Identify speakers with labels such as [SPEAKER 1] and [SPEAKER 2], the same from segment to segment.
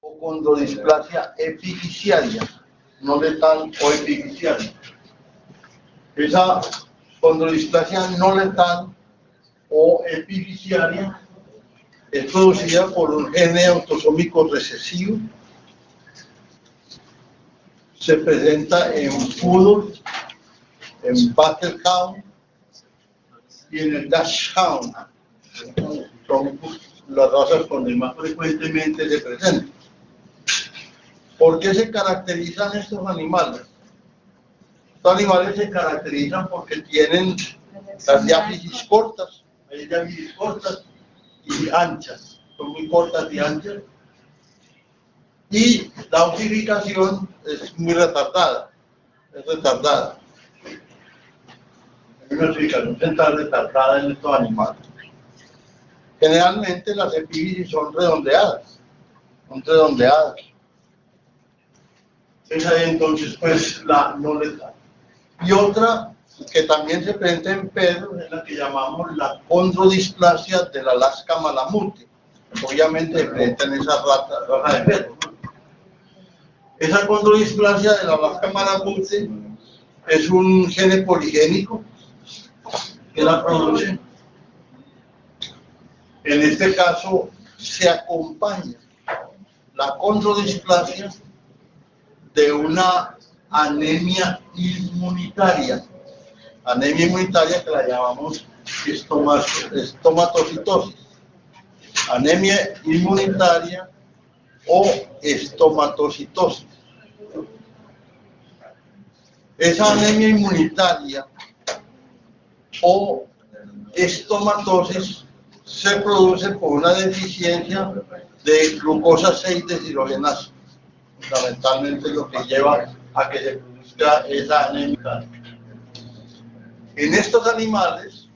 [SPEAKER 1] o condrodisplasia epifisiaria, no letal o epifisiaria. Esa condrodisplasia no letal o epifisiaria es producida por un gene autosómico recesivo. Se presenta en poodle, en battlehound y en el dachshund. Son las razas donde más frecuentemente se presentan. ¿Por qué se caracterizan estos animales? Estos animales se caracterizan porque tienen las diáfisis cortas, hay diáfisis cortas y anchas, son muy cortas y anchas, y la ossificación es muy retardada, es retardada. Hay una ossificación central retardada en estos animales. Generalmente las epífisis son redondeadas, Esa es entonces pues la no letal. Y otra que también se presenta en perros es la que llamamos la condrodisplasia del Alaska malamute. Obviamente se presenta en esa raza de perros, ¿no? Esa condrodisplasia del Alaska malamute es un gene poligénico que la produce. En este caso se acompaña la condrodisplasia de una anemia inmunitaria que la llamamos estomatocitosis, anemia inmunitaria o estomatocitosis. Esa anemia inmunitaria o estomatosis se produce por una deficiencia de glucosa 6 deshidrogenasa, fundamentalmente lo que lleva a que se produzca esa anemia. En estos animales,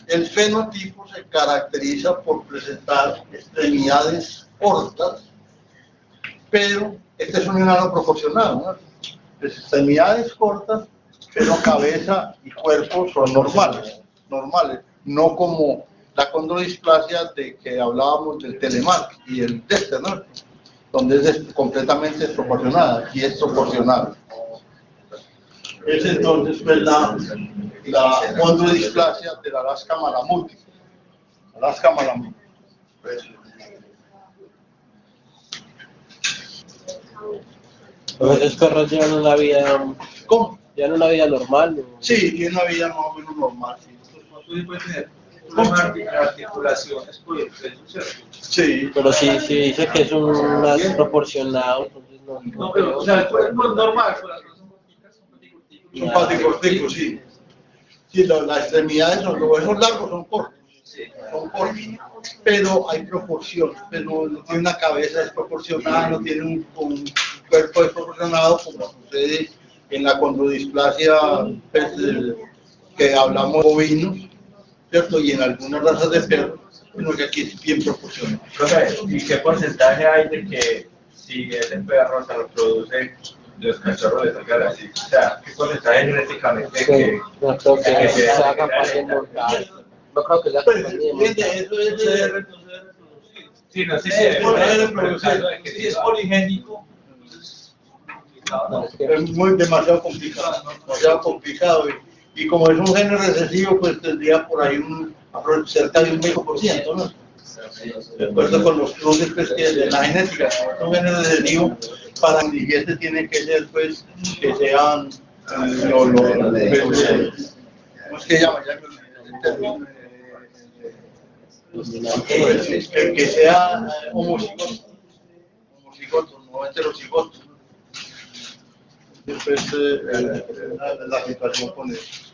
[SPEAKER 1] el fenotipo se caracteriza por presentar extremidades cortas, pero este es un enano proporcional, ¿no? Extremidades cortas, pero cabeza y cuerpo son normales, no como la condrodisplasia de que hablábamos del Telemark y el Dexter, ¿no? Donde es completamente desproporcionada, y es proporcional. Es entonces pues, la condrodisplasia del Alaska malamute.
[SPEAKER 2] Esos perros llevan una vida...
[SPEAKER 1] ¿Cómo?
[SPEAKER 2] ¿Llevan una vida normal? ¿No?
[SPEAKER 1] Sí, tiene una vida más o menos normal. Sí.
[SPEAKER 3] Puede tener articulaciones por el peso, ¿cierto?
[SPEAKER 1] Sí.
[SPEAKER 2] Pero si dice que es un desproporcionado, entonces no.
[SPEAKER 3] No, pero, o sea, el cuerpo es normal, pero las cosas
[SPEAKER 1] son paticorticos, sí. Sí, las extremidades, los huesos largos son cortos. Son cortos, pero hay proporción, pero no tiene una cabeza desproporcionada, no tiene un cuerpo desproporcionado como sucede en la condrodisplasia pues, que hablamos bovinos, ¿cierto? Y en algunas razas de perros, sino que aquí es bien proporcionado.
[SPEAKER 4] Profe, ¿y qué porcentaje hay de que si ese perro se reproduce, los cachorros le salgan así? O sea, ¿qué porcentaje genéticamente que
[SPEAKER 2] No creo que sea capaz de montar. No creo que sea capaz de montar.
[SPEAKER 1] Eso es
[SPEAKER 4] sí, no sé
[SPEAKER 3] si es poligénico,
[SPEAKER 1] es demasiado complicado, y como es un gene recesivo, pues tendría por ahí cerca de un 20%, ¿no? De acuerdo con los cruces pues, de la genética, un gene recesivo para el digieste tiene que ser pues que sean ¿cómo es que llama? Que sea homocigoto, no heterocigoto. Después la situación con eso.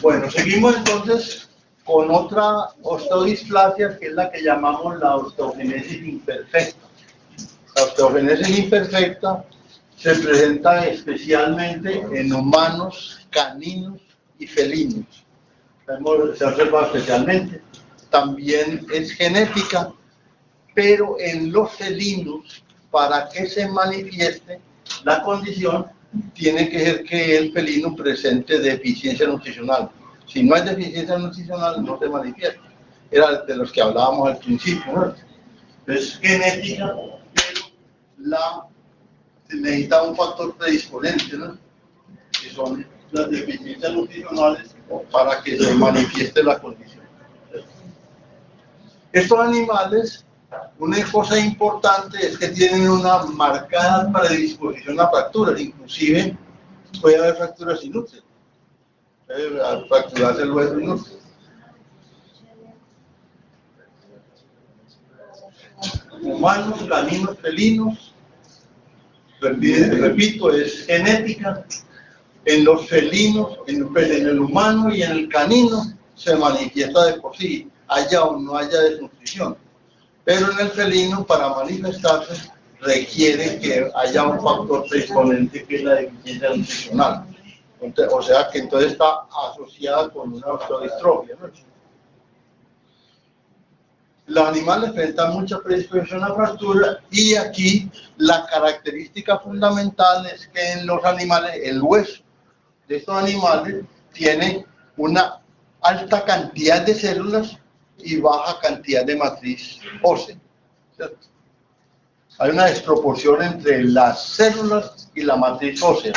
[SPEAKER 1] Bueno, seguimos entonces con otra osteodisplasia que es la que llamamos la osteogenesis imperfecta. La osteogenesis imperfecta se presenta especialmente en humanos, caninos y felinos. Se observa especialmente. También es genética, pero en los felinos, para que se manifieste la condición, tiene que ser que el felino presente deficiencia nutricional. Si no hay deficiencia nutricional, no se manifiesta. Era de los que hablábamos al principio, ¿no? es genética, pero se necesita un factor predisponente, ¿no? Que son las deficiencias nutricionales para que se manifieste la condición. Estos animales, una cosa importante es que tienen una marcada predisposición a fracturas, inclusive puede haber fracturas inútiles, al fracturarse el hueso inútil. Humanos, caninos, felinos, repito, es genética. En los felinos, en el humano y en el canino se manifiesta de por sí, haya o no haya desnutrición. Pero en el felino, para manifestarse, requiere que haya un factor predisponente que es la deficiencia nutricional. Entonces, o sea que entonces está asociada con una osteodistrofia, ¿no? Los animales presentan mucha predisposición a fractura y aquí la característica fundamental es que en los animales el hueso de estos animales tiene una alta cantidad de células y baja cantidad de matriz ósea, ¿cierto? Hay una desproporción entre las células y la matriz ósea,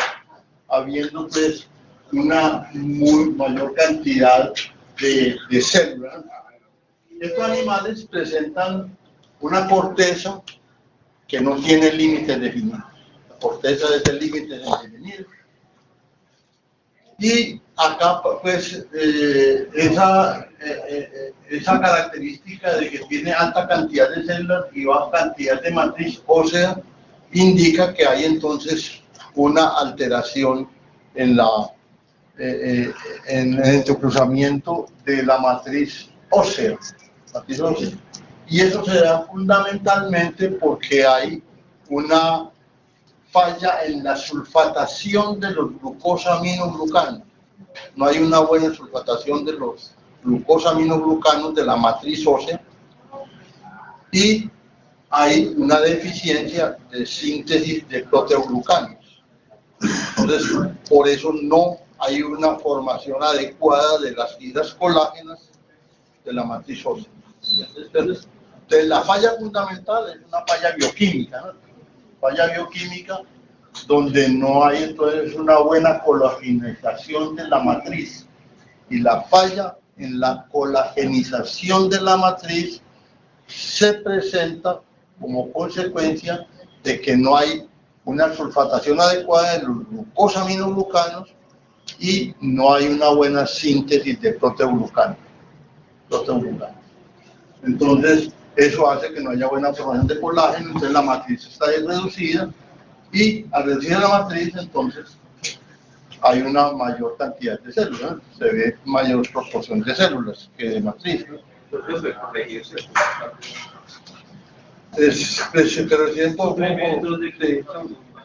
[SPEAKER 1] habiendo pues una muy mayor cantidad de células. Estos animales presentan una corteza que no tiene límites definidos. La corteza es el límite definido. Y acá, pues, esa característica de que tiene alta cantidad de células y baja cantidad de matriz ósea indica que hay entonces una alteración en el entrecruzamiento de la matriz ósea. Y eso se da fundamentalmente porque hay una falla en la sulfatación de los glucosaminoglucanos. No hay una buena sulfatación de los glucosaminoglucanos de la matriz ósea y hay una deficiencia de síntesis de proteoglucanos. Entonces, por eso no hay una formación adecuada de las fibras colágenas de la matriz ósea. Entonces, la falla fundamental es una falla bioquímica, ¿no? Falla bioquímica donde no hay entonces una buena colagenización de la matriz, y la falla en la colagenización de la matriz se presenta como consecuencia de que no hay una sulfatación adecuada de los glucosaminoglucanos y no hay una buena síntesis de proteoglucanos. Entonces, eso hace que no haya buena formación de colágeno, entonces la matriz está reducida, y al reducir la matriz, entonces, hay una mayor cantidad de células, se ve mayor proporción de células que de matriz, ¿no? Pero si es poco,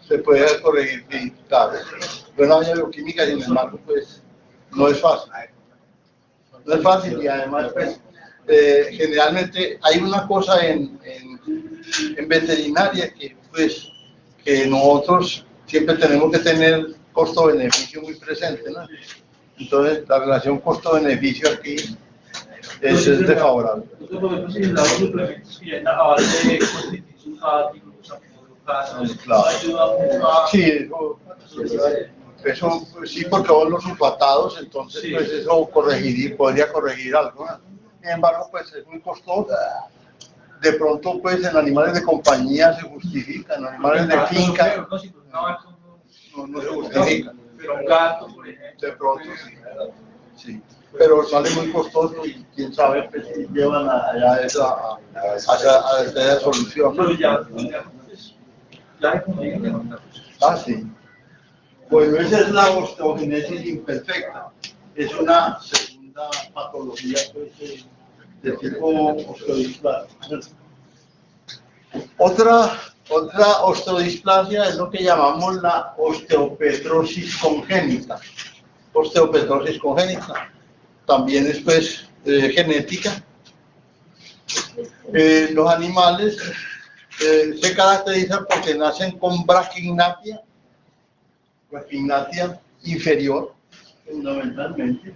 [SPEAKER 1] se puede corregir, sí, claro. Bueno, la bioquímica, sin embargo, pues, no es fácil. No es fácil, y además, pues, generalmente hay una cosa en veterinaria que, pues, que nosotros siempre tenemos que tener costo-beneficio muy presente, ¿no? Entonces, la relación costo-beneficio aquí es desfavorable. Sí, eso sí, porque son los sulfatados, entonces sí, pues eso podría corregir algo, ¿no? Sin embargo, pues es muy costoso. De pronto, pues en animales de compañía se justifica, en animales de finca no se justifica.
[SPEAKER 3] Pero un gato, por ejemplo.
[SPEAKER 1] De pronto, sí. Pero sale muy costoso y quién sabe pues, si llevan a esa solución.
[SPEAKER 3] Pero ya hay como
[SPEAKER 1] sí. Bueno, esa es la osteogenesis imperfecta. Es una segunda patología pues, de tipo osteodisplasia. Otra osteodisplasia es lo que llamamos la osteopetrosis congénita. Osteopetrosis congénita también es pues genética. Los animales se caracterizan porque nacen con braquignatia inferior, fundamentalmente.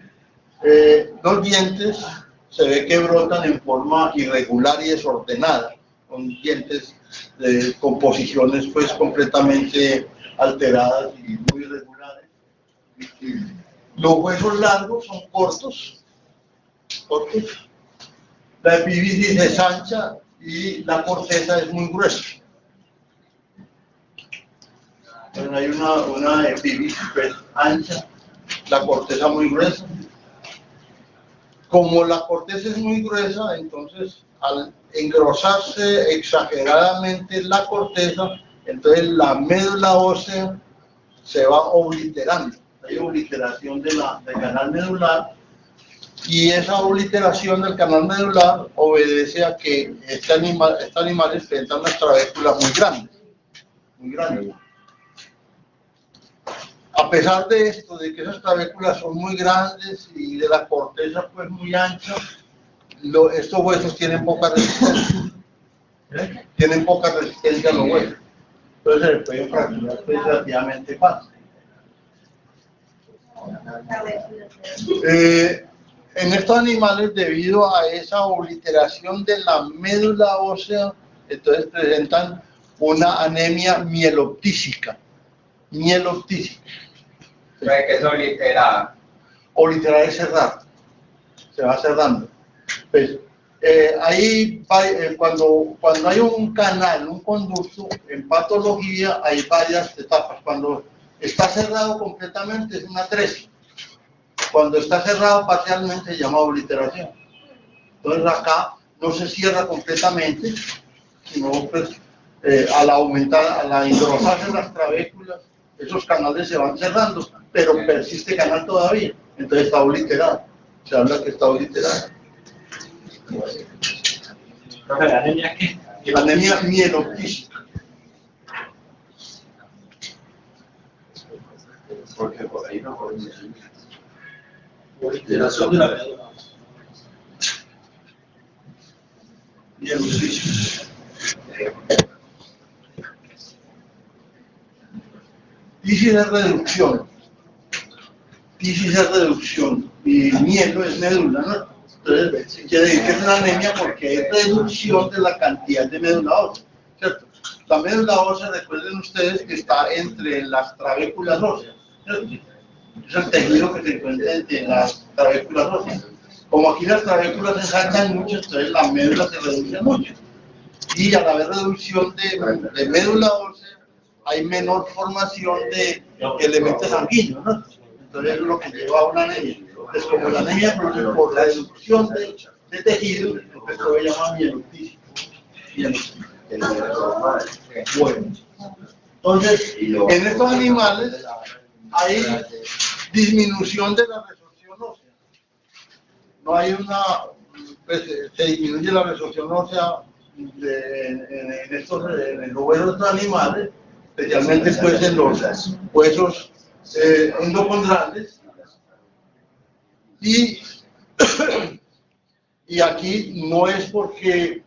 [SPEAKER 1] Los dientes se ve que brotan en forma irregular y desordenada, con dientes de composiciones pues completamente alteradas y muy irregulares. Los huesos largos son cortos, la epífisis es ancha y la corteza es muy gruesa. Entonces hay una epífisis pues, ancha, la corteza muy gruesa. Como la corteza es muy gruesa, entonces al engrosarse exageradamente la corteza, entonces la médula ósea se va obliterando. Hay obliteración del canal medular y esa obliteración del canal medular obedece a que estos animales presentan unas trabéculas muy grandes. A pesar de esto, de que esas trabéculas son muy grandes y de la corteza pues muy ancha, estos huesos tienen poca resistencia. Tienen poca resistencia a los huesos. Entonces se pueden fracturar pues, relativamente fácil. En estos animales, debido a esa obliteración de la médula ósea, entonces presentan una anemia mieloptísica.
[SPEAKER 5] ¿Sabe qué es obliterada?
[SPEAKER 1] Obliterar es cerrar, se va cerrando. Pues, cuando hay un canal, un conducto, en patología hay varias etapas. Cuando está cerrado completamente es una atresia. Cuando está cerrado parcialmente se llama obliteración. Entonces acá no se cierra completamente, sino pues, al engrosarse las trabéculas, esos canales se van cerrando, pero persiste canal todavía. Entonces está obliterado. Se habla que está obliterado.
[SPEAKER 3] ¿La anemia qué?
[SPEAKER 1] Anemia mieloptísica.
[SPEAKER 3] Porque por ahí no podemos decir. Obliteración de la médula.
[SPEAKER 1] Mieloptísica. Tisis es reducción. Tisis es reducción. Y mielo es médula, ¿no? Entonces, quiere decir que es una anemia porque hay reducción de la cantidad de médula ósea, ¿cierto? La médula ósea, recuerden ustedes que está entre las trabéculas óseas, ¿cierto? Es el tejido que se encuentra entre las trabéculas óseas. Como aquí las trabéculas se ensanchan mucho, entonces la médula se reduce mucho. Y al haber reducción de médula ósea, hay menor formación de elementos sanguíneos, ¿no? Entonces es lo que lleva a una anemia. Entonces, como la anemia produce por la reducción de tejido, esto se llama mieloptísico. Bueno, entonces, en estos animales hay disminución de la resorción ósea. No hay pues, se disminuye la resorción ósea en los huesos de estos animales, especialmente pues, en los huesos endocondrales. Y aquí no es porque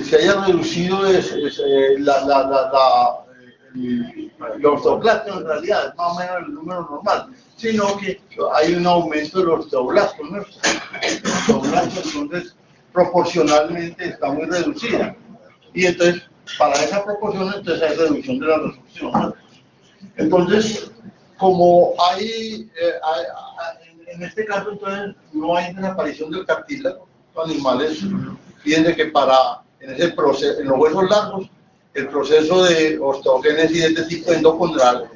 [SPEAKER 1] se haya reducido el osteoclasto, en realidad es más o menos el número normal, sino que hay un aumento del osteoblasto, ¿no? El osteoblasto entonces proporcionalmente está muy reducido. Y entonces, para esa proporción, entonces hay reducción de la resorción, ¿no? Entonces, como en este caso, entonces, no hay desaparición del cartílago. Los animales, fíjense que en ese proceso, en los huesos largos, el proceso de osteogénesis de este tipo endocondral,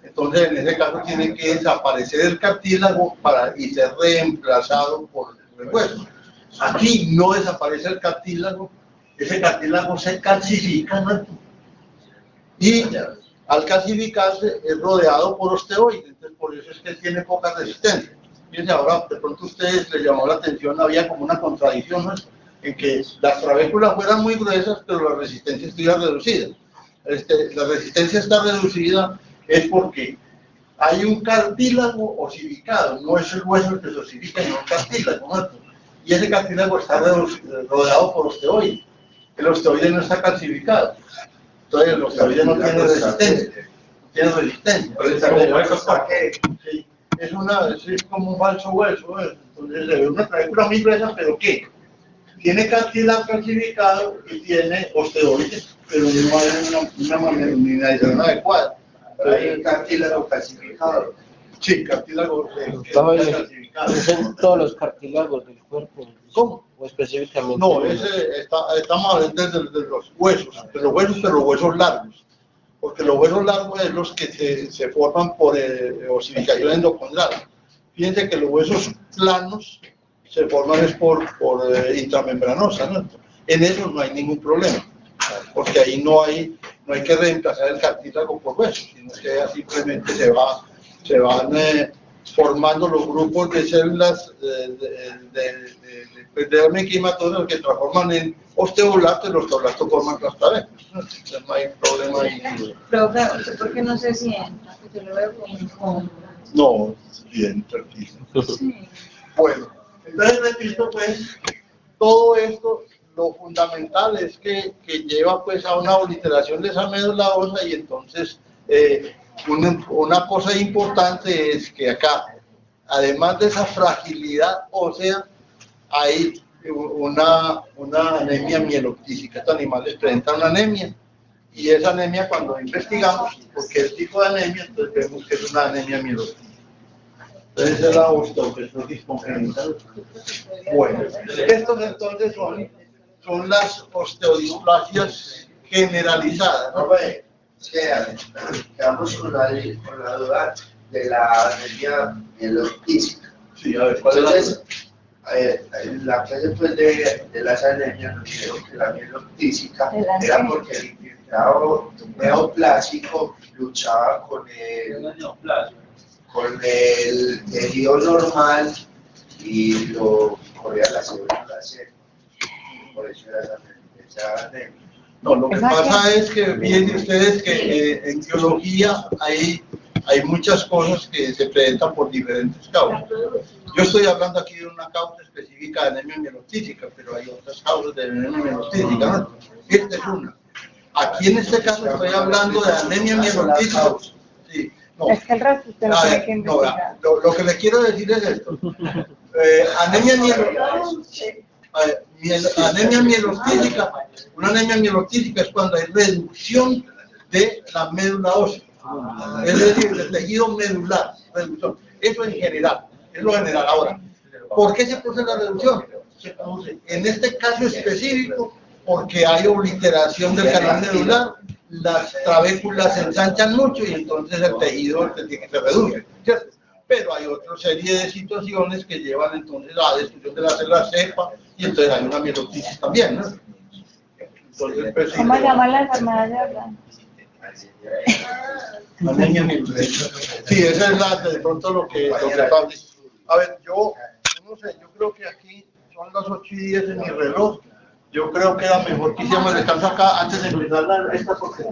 [SPEAKER 1] entonces en ese caso tiene que desaparecer el cartílago y ser reemplazado por el hueso. Aquí no desaparece el cartílago, ese cartílago se calcifica, ¿no? Y al calcificarse es rodeado por osteoides, entonces por eso es que tiene poca resistencia. Fíjense, ahora de pronto a ustedes les llamó la atención, había como una contradicción, ¿no? En que las trabéculas fueran muy gruesas, pero la resistencia estuviera reducida. La resistencia está reducida es porque hay un cartílago osificado, no es el hueso el que se osifica, sino un cartílago, ¿no? Y ese cartílago está rodeado por osteoides. El osteoide no está calcificado. Entonces el osteoide no tiene resistencia. Sí, es como un falso hueso. Entonces se ve una trabécula muy gruesa, pero ¿qué? tiene cartílago calcificado y tiene osteoides, pero no hay una mineralización adecuada.
[SPEAKER 6] Hay cartílago calcificado.
[SPEAKER 1] Sí, cartílago calcificado.
[SPEAKER 2] ¿Son todos los cartílagos del cuerpo?
[SPEAKER 1] ¿Cómo?
[SPEAKER 2] ¿O específicamente?
[SPEAKER 1] No, estamos hablando de los huesos, pero los huesos largos. Porque los huesos largos es los que se forman por osificación endocondral. Fíjense que los huesos planos se forman es por intramembranosa, ¿no? En eso no hay ningún problema, porque ahí no hay que reemplazar el cartílago por huesos, sino que simplemente se van formando los grupos de células de mequimatosas que transforman en osteoblastos y los osteoblastos forman plastaretas. No hay problema ahí.
[SPEAKER 7] Profe, ¿usted por qué no se sienta? Yo lo veo como incómodo.
[SPEAKER 1] No, bien, tranquilo.
[SPEAKER 7] Sí.
[SPEAKER 1] Bueno, entonces repito, pues, todo esto, lo fundamental es que lleva pues a una obliteración de esa médula ósea y entonces una cosa importante es que acá, además de esa fragilidad ósea, hay una anemia mieloctísica. Estos animales presentan una anemia y esa anemia cuando investigamos porque el tipo de anemia, entonces vemos que es una anemia mieloctísica. Entonces es la osteoporosis congénita. Bueno, estos entonces son las osteodisplasias generalizadas, ¿no?
[SPEAKER 6] Quedamos con la duda de la anemia mieloctísica.
[SPEAKER 1] Sí, a ver, ¿cuál es la
[SPEAKER 6] Entonces, en la clase pues, de las anemias nos dijeron que la mieloctísica era porque el infiltrado neoplásico luchaba con el tejido normal y lo corría la célula C. Por eso era esa anemia.
[SPEAKER 1] No, lo que pasa es que vienen ustedes que en biología hay muchas cosas que se presentan por diferentes causas. Yo estoy hablando aquí de una causa específica de anemia mielocítica, pero hay otras causas de anemia mielocítica, ¿no? Esta es una. Aquí en este caso estoy hablando de anemia mielocítica. Sí, no.
[SPEAKER 7] Es que el resto usted lo tiene que investigar.
[SPEAKER 1] Lo que le quiero decir es esto. Anemia mielocítica, una anemia mielocítica es cuando hay reducción de la médula ósea, es decir, del tejido medular, reducción. Eso en general, es lo general. Ahora, ¿por qué se produce la reducción? Se produce en este caso específico porque hay obliteración del canal medular, las trabéculas se ensanchan mucho y entonces el tejido se reduce, ¿cierto? Pero hay otra serie de situaciones que llevan entonces a la destrucción de la célula cepa y entonces hay una mielotisis también, ¿no? Entonces, pues,
[SPEAKER 7] ¿Cómo se llama la enfermedad de verdad?
[SPEAKER 1] anemia mielotítica. Sí, esa es de pronto lo que pasa. A ver, yo no sé, yo creo que aquí son las 8:10 en mi reloj. Yo creo que era mejor que hiciéramos el descanso acá antes de empezar esta porque